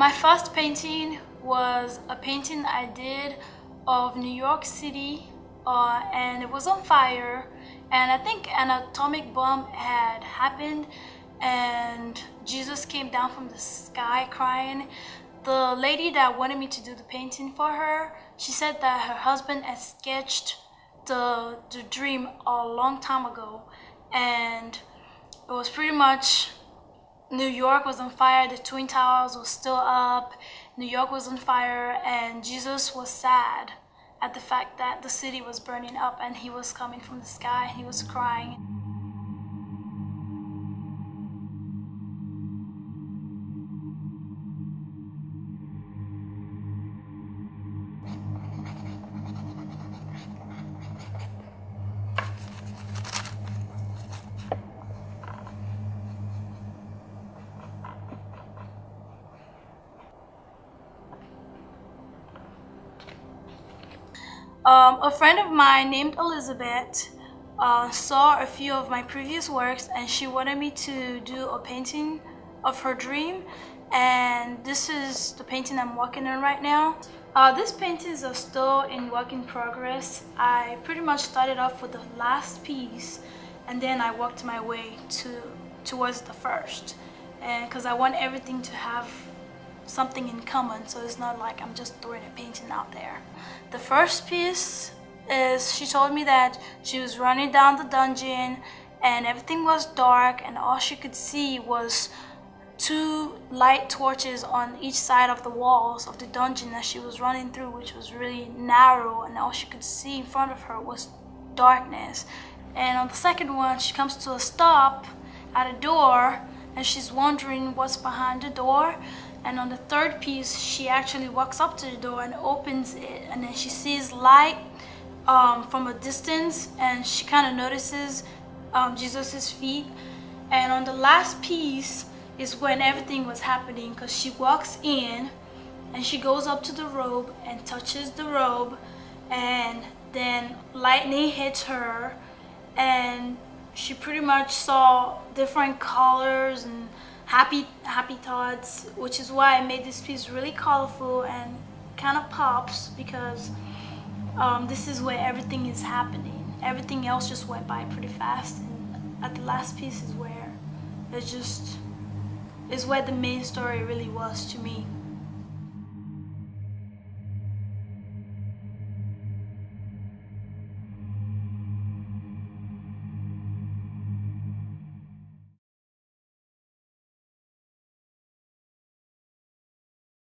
My first painting was a painting I did of New York City, and it was on fire, and I think an atomic bomb had happened and Jesus came down from the sky crying. The lady that wanted me to do the painting for her, she said that her husband had sketched the dream a long time ago, and it was pretty much New York was on fire, the Twin Towers was still up, New York was on fire, and Jesus was sad at the fact that the city was burning up and he was coming from the sky and he was crying. A friend of mine named Elizabeth saw a few of my previous works and she wanted me to do a painting of her dream, and this is the painting I'm working on right now. These paintings are still in work in progress. I pretty much started off with the last piece and then I worked my way towards the first, and because I want everything to have something in common, so it's not like I'm just throwing a painting out there. The first piece is, she told me that she was running down the dungeon and everything was dark and all she could see was two light torches on each side of the walls of the dungeon that she was running through, which was really narrow, and all she could see in front of her was darkness. And on the second one, she comes to a stop at a door and she's wondering what's behind the door. And on the third piece, she actually walks up to the door and opens it, and then she sees light from a distance, and she kind of notices Jesus's feet. And on the last piece is when everything was happening, because she walks in and she goes up to the robe and touches the robe, and then lightning hits her and she pretty much saw different colors and happy thoughts, which is why I made this piece really colorful and kind of pops, because this is where everything is happening. Everything else just went by pretty fast, and at the last piece is where the main story really was to me.